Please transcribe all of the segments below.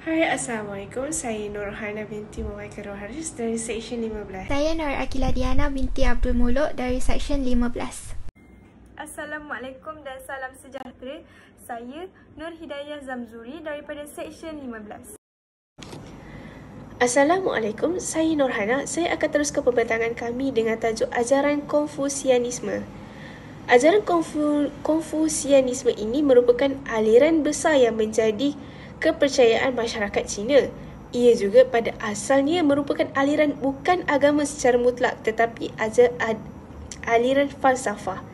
Hai, Assalamualaikum. Saya Nurhana binti Muwaikir Haris dari Seksyen 15. Saya Nur Akila Diana binti Abdul Muluk dari Seksyen 15. Assalamualaikum dan salam sejahtera. Saya Nur Hidayah Zamzuri daripada Seksyen 15. Assalamualaikum, saya Nurhana. Saya akan teruskan pembentangan kami dengan tajuk Ajaran Konfusianisme. Ajaran Konfusianisme ini merupakan aliran besar yang menjadi kepercayaan masyarakat Cina. Ia juga pada asalnya merupakan aliran bukan agama secara mutlak tetapi aliran falsafah.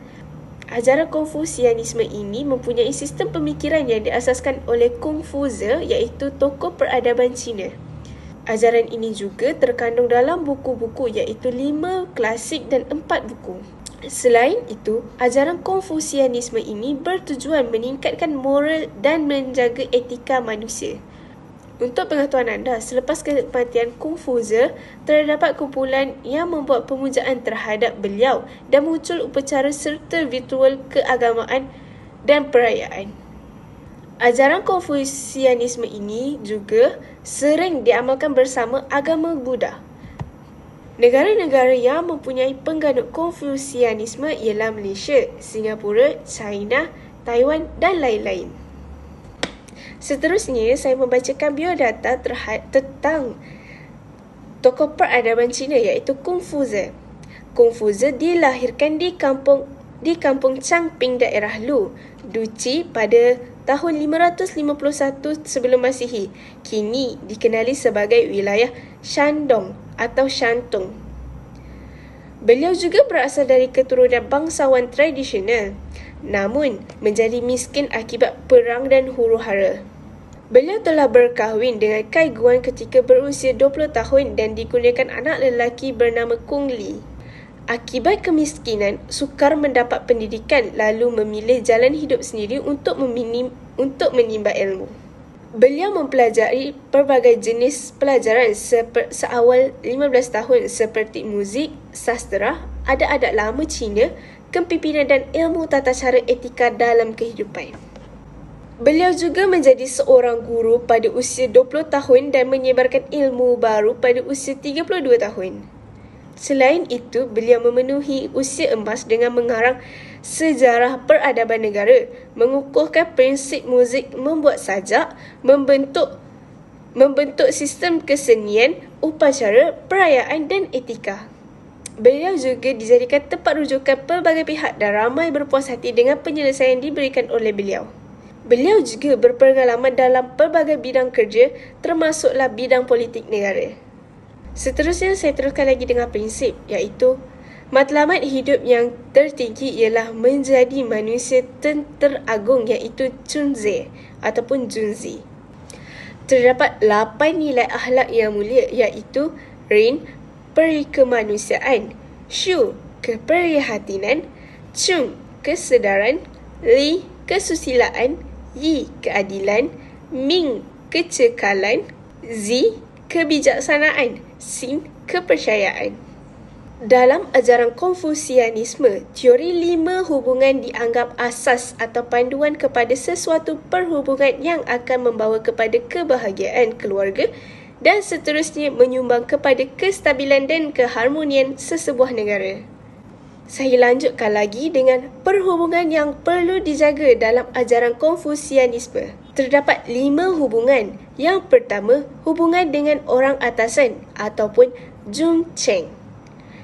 Ajaran Konfusianisme ini mempunyai sistem pemikiran yang diasaskan oleh Kongfuzi, iaitu tokoh peradaban Cina. Ajaran ini juga terkandung dalam buku-buku iaitu 5 klasik dan 4 buku. Selain itu, ajaran Konfusianisme ini bertujuan meningkatkan moral dan menjaga etika manusia. Untuk pengetahuan anda, selepas kematian Kongfuzi, terdapat kumpulan yang membuat pemujaan terhadap beliau dan muncul upacara serta ritual keagamaan dan perayaan. Ajaran Konfusianisme ini juga sering diamalkan bersama agama Buddha. Negara-negara yang mempunyai pengganut Konfusianisme ialah Malaysia, Singapura, China, Taiwan dan lain-lain. Seterusnya, saya membacakan biodata tentang tokoh peradaban Cina iaitu Kongfuzi. Kongfuzi dilahirkan di kampung Changping, daerah Lu, Duchi pada tahun 551 sebelum Masihi. Kini dikenali sebagai wilayah Shandong atau Shantung. Beliau juga berasal dari keturunan bangsawan tradisional, namun menjadi miskin akibat perang dan huru-hara. Beliau telah berkahwin dengan Cai Guan ketika berusia 20 tahun dan dikurniakan anak lelaki bernama Kong Li. Akibat kemiskinan, sukar mendapat pendidikan lalu memilih jalan hidup sendiri untuk menimba ilmu. Beliau mempelajari pelbagai jenis pelajaran seawal 15 tahun seperti muzik, sastera, adat-adat lama Cina, kepimpinan dan ilmu tata cara etika dalam kehidupan. Beliau juga menjadi seorang guru pada usia 20 tahun dan menyebarkan ilmu baru pada usia 32 tahun. Selain itu, beliau memenuhi usia emas dengan mengarang sejarah peradaban negara, mengukuhkan prinsip muzik, membuat sajak, membentuk sistem kesenian, upacara, perayaan dan etika. Beliau juga dijadikan tempat rujukan pelbagai pihak dan ramai berpuas hati dengan penyelesaian diberikan oleh beliau. Beliau juga berpengalaman dalam pelbagai bidang kerja, termasuklah bidang politik negara. Seterusnya, saya teruskan lagi dengan prinsip, iaitu matlamat hidup yang tertinggi ialah menjadi manusia teragung, iaitu Zhunzi ataupun Junzi. Terdapat 8 nilai akhlak yang mulia, iaitu Rin, perikemanusiaan, Shu, keprihatinan, Chung, kesedaran, Li, kesusilaan, Yi, keadilan, Ming, kecekalan, Zi, kebijaksanaan, Sin, kepercayaan. Dalam ajaran Konfusianisme, teori 5 hubungan dianggap asas atau panduan kepada sesuatu perhubungan yang akan membawa kepada kebahagiaan keluarga dan seterusnya menyumbang kepada kestabilan dan keharmonian sesebuah negara. Saya lanjutkan lagi dengan perhubungan yang perlu dijaga dalam ajaran Konfusianisme. Terdapat 5 hubungan. Yang pertama, hubungan dengan orang atasan ataupun Zhongcheng.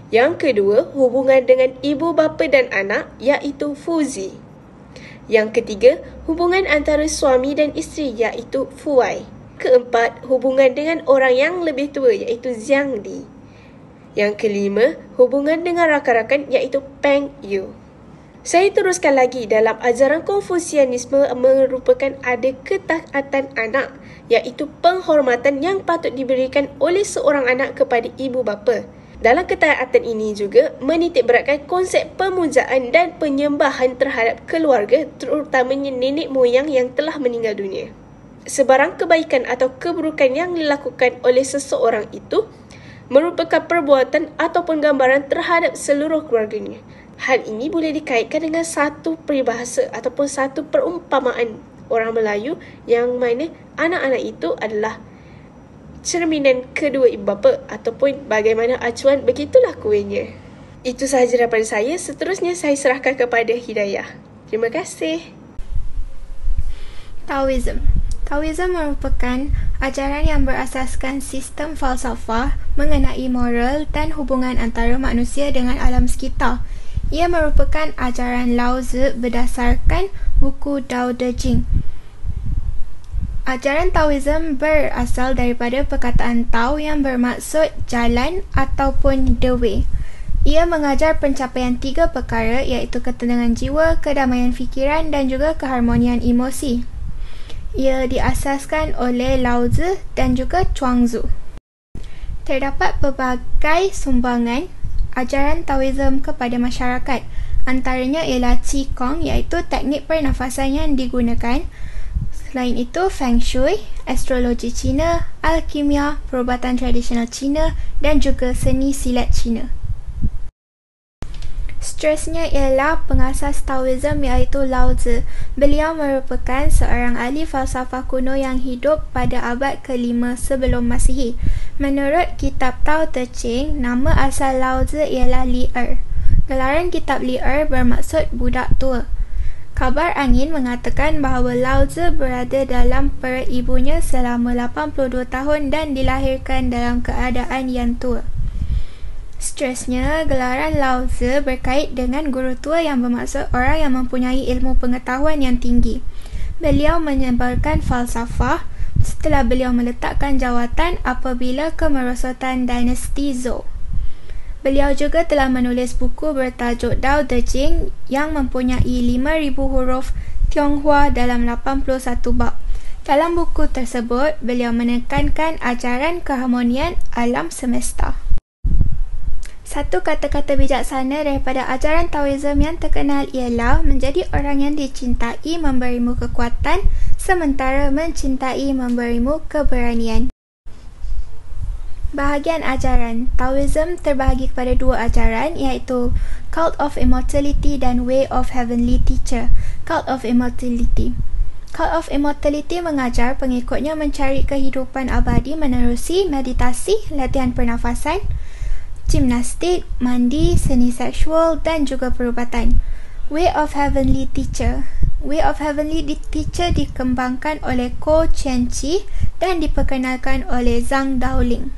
Yang kedua, hubungan dengan ibu bapa dan anak iaitu Fuzi. Yang ketiga, hubungan antara suami dan isteri iaitu Fuai. Keempat, hubungan dengan orang yang lebih tua iaitu Xiangdi. Yang kelima, hubungan dengan rakan-rakan iaitu Peng Yu. Saya teruskan lagi, dalam ajaran Konfusianisme merupakan ada ketaatan anak, iaitu penghormatan yang patut diberikan oleh seorang anak kepada ibu bapa. Dalam ketaatan ini juga menitik beratkan konsep pemujaan dan penyembahan terhadap keluarga, terutamanya nenek moyang yang telah meninggal dunia. Sebarang kebaikan atau keburukan yang dilakukan oleh seseorang itu merupakan perbuatan ataupun gambaran terhadap seluruh keluarganya. Hal ini boleh dikaitkan dengan satu peribahasa ataupun satu perumpamaan orang Melayu, yang mana anak-anak itu adalah cerminan kedua ibu bapa ataupun bagaimana acuan, begitulah kuenya. Itu sahaja daripada saya. Seterusnya saya serahkan kepada Hidayah. Terima kasih. Taoism. Taoism merupakan ajaran yang berasaskan sistem falsafah mengenai moral dan hubungan antara manusia dengan alam sekitar. Ia merupakan ajaran Lao Tzu berdasarkan buku Tao Te Ching. Ajaran Taoism berasal daripada perkataan Tao yang bermaksud jalan ataupun the way. Ia mengajar pencapaian 3 perkara, iaitu ketenangan jiwa, kedamaian fikiran dan juga keharmonian emosi. Ia diasaskan oleh Lao Tzu dan juga Chuang Tzu. Terdapat pelbagai sumbangan ajaran Taoism kepada masyarakat. Antaranya ialah Qigong, iaitu teknik pernafasan yang digunakan. Selain itu, Feng Shui, astrologi Cina, alkimia, perubatan tradisional Cina dan juga seni silat Cina. Seterusnya ialah pengasas Taoism iaitu Lao Tzu. Beliau merupakan seorang ahli falsafah kuno yang hidup pada abad ke-5 sebelum Masihi. Menurut kitab Tao Te Ching, nama asal Lao Tzu ialah Li Er. Gelaran kitab Li Er bermaksud budak tua. Kabar angin mengatakan bahawa Lao Tzu berada dalam perut ibunya selama 82 tahun dan dilahirkan dalam keadaan yang tua. Seterusnya, gelaran Lao Tzu berkait dengan guru tua yang bermaksud orang yang mempunyai ilmu pengetahuan yang tinggi. Beliau menyebarkan falsafah setelah beliau meletakkan jawatan apabila kemerosotan dinasti Zhou. Beliau juga telah menulis buku bertajuk Tao Te Ching yang mempunyai 5,000 huruf Tionghoa dalam 81 bab. Dalam buku tersebut, beliau menekankan ajaran keharmonian alam semesta. Satu kata-kata bijaksana daripada ajaran Taoism yang terkenal ialah menjadi orang yang dicintai memberimu kekuatan, sementara mencintai memberimu keberanian. Bahagian ajaran Taoism terbahagi kepada 2 ajaran, iaitu Cult of Immortality dan Way of Heavenly Teacher. Cult of Immortality. Cult of Immortality mengajar pengikutnya mencari kehidupan abadi menerusi meditasi, latihan pernafasan, gimnastik, mandi, seni seksual dan juga perubatan. Way of Heavenly Teacher. Way of Heavenly Teacher dikembangkan oleh Ko Qianqi dan diperkenalkan oleh Zhang Daoling.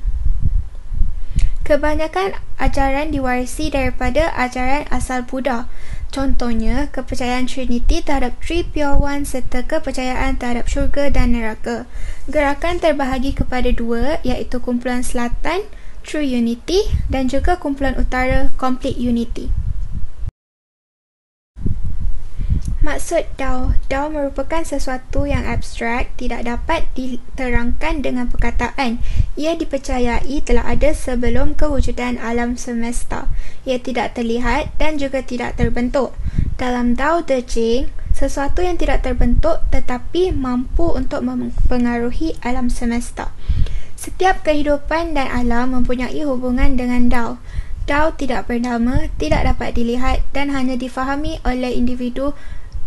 Kebanyakan ajaran diwarisi daripada ajaran asal Buddha. Contohnya, kepercayaan Trinity terhadap Three Pure One serta kepercayaan terhadap syurga dan neraka. Gerakan terbahagi kepada 2, iaitu kumpulan selatan, True Unity dan juga kumpulan utara, Complete Unity. Maksud Tao. Tao merupakan sesuatu yang abstrak, tidak dapat diterangkan dengan perkataan. Ia dipercayai telah ada sebelum kewujudan alam semesta. Ia tidak terlihat dan juga tidak terbentuk. Dalam Tao Te Ching, sesuatu yang tidak terbentuk tetapi mampu untuk mempengaruhi alam semesta. Setiap kehidupan dan alam mempunyai hubungan dengan Tao. Tao tidak bernama, tidak dapat dilihat dan hanya difahami oleh individu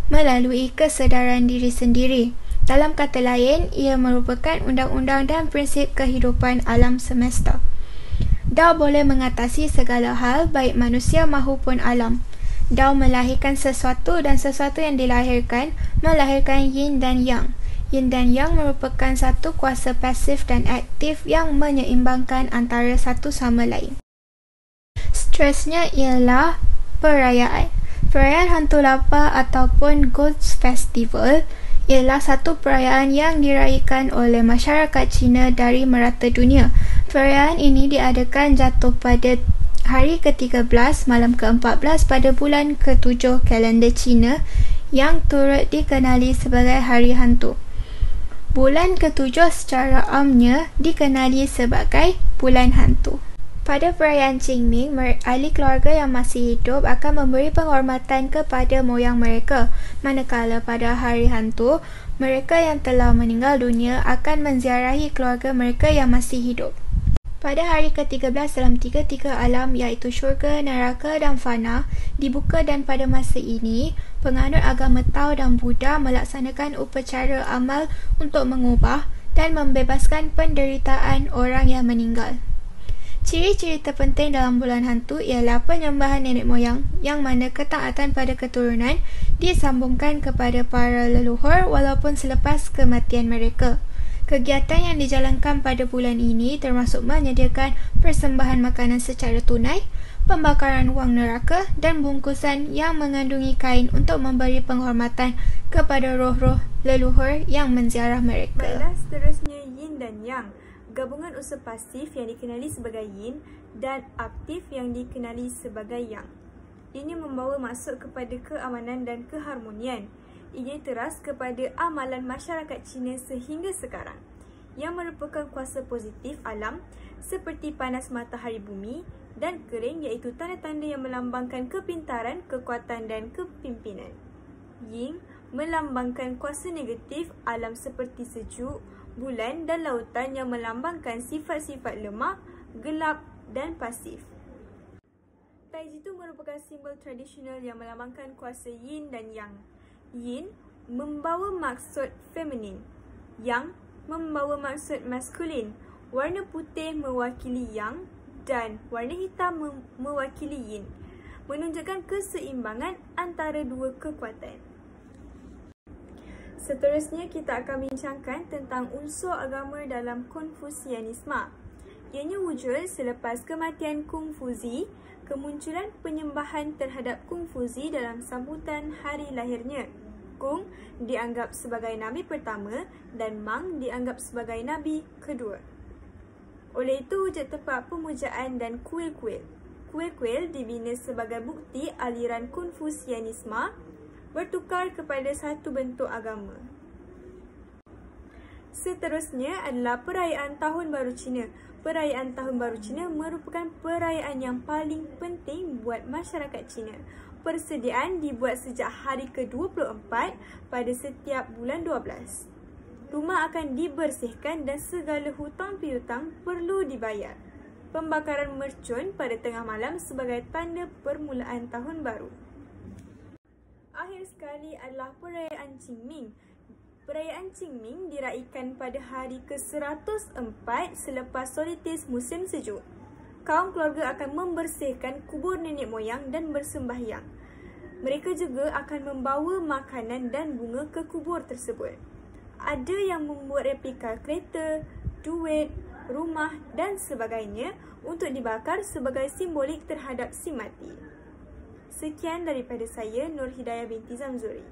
melalui kesedaran diri sendiri. Dalam kata lain, ia merupakan undang-undang dan prinsip kehidupan alam semesta. Tao boleh mengatasi segala hal, baik manusia maupun alam. Tao melahirkan sesuatu dan sesuatu yang dilahirkan melahirkan yin dan yang. Yin dan yang merupakan satu kuasa pasif dan aktif yang menyeimbangkan antara satu sama lain. Seterusnya ialah perayaan. Perayaan Hantu Lapar ataupun Ghost Festival ialah satu perayaan yang dirayakan oleh masyarakat Cina dari merata dunia. Perayaan ini diadakan jatuh pada hari ke-13 malam ke-14 pada bulan ke-7 kalender Cina yang turut dikenali sebagai Hari Hantu. Bulan ke-7 secara amnya dikenali sebagai Bulan Hantu. Pada perayaan Qingming, ahli keluarga yang masih hidup akan memberi penghormatan kepada moyang mereka, manakala pada Hari Hantu, mereka yang telah meninggal dunia akan menziarahi keluarga mereka yang masih hidup. Pada hari ke-13 dalam tiga alam iaitu syurga, neraka dan fana dibuka dan pada masa ini, penganut agama Tao dan Buddha melaksanakan upacara amal untuk mengubah dan membebaskan penderitaan orang yang meninggal. Ciri-ciri terpenting dalam bulan hantu ialah penyembahan nenek moyang yang mana ketaatan pada keturunan disambungkan kepada para leluhur walaupun selepas kematian mereka. Kegiatan yang dijalankan pada bulan ini termasuk menyediakan persembahan makanan secara tunai, pembakaran wang neraka dan bungkusan yang mengandungi kain untuk memberi penghormatan kepada roh-roh leluhur yang menziarah mereka. Baiklah, seterusnya yin dan yang. Gabungan unsur pasif yang dikenali sebagai yin dan aktif yang dikenali sebagai yang. Ini membawa maksud kepada keamanan dan keharmonian. Ia teras kepada amalan masyarakat Cina sehingga sekarang, yang merupakan kuasa positif alam seperti panas matahari bumi dan kering iaitu tanda-tanda yang melambangkan kepintaran, kekuatan dan kepimpinan. Yin melambangkan kuasa negatif alam seperti sejuk, bulan dan lautan yang melambangkan sifat-sifat lemah, gelap dan pasif. Taijitu merupakan simbol tradisional yang melambangkan kuasa yin dan yang. Yin membawa maksud feminin, yang membawa maksud maskulin. Warna putih mewakili yang dan warna hitam mewakili yin, menunjukkan keseimbangan antara dua kekuatan. Seterusnya kita akan bincangkan tentang unsur agama dalam Konfusianisme. Ianya wujud selepas kematian Kung Fuzi, kemunculan penyembahan terhadap Kung Fuzi dalam sambutan hari lahirnya. Kung dianggap sebagai nabi pertama dan Mang dianggap sebagai nabi kedua. Oleh itu, wujud tempat pemujaan dan kuil-kuil. Kuil-kuil dibina sebagai bukti aliran Konfusianisme bertukar kepada satu bentuk agama. Seterusnya adalah perayaan Tahun Baru Cina. Perayaan Tahun Baru Cina merupakan perayaan yang paling penting buat masyarakat Cina. Persediaan dibuat sejak hari ke-24 pada setiap bulan 12. Rumah akan dibersihkan dan segala hutang piutang perlu dibayar. Pembakaran mercun pada tengah malam sebagai tanda permulaan tahun baru. Akhir sekali adalah perayaan Qingming. Perayaan Qingming diraikan pada hari ke-104 selepas solstice musim sejuk. Kaum keluarga akan membersihkan kubur nenek moyang dan bersembahyang. Mereka juga akan membawa makanan dan bunga ke kubur tersebut. Ada yang membuat replika kereta, duit, rumah dan sebagainya untuk dibakar sebagai simbolik terhadap si mati. Sekian daripada saya, Nur Hidayah binti Zamzuri.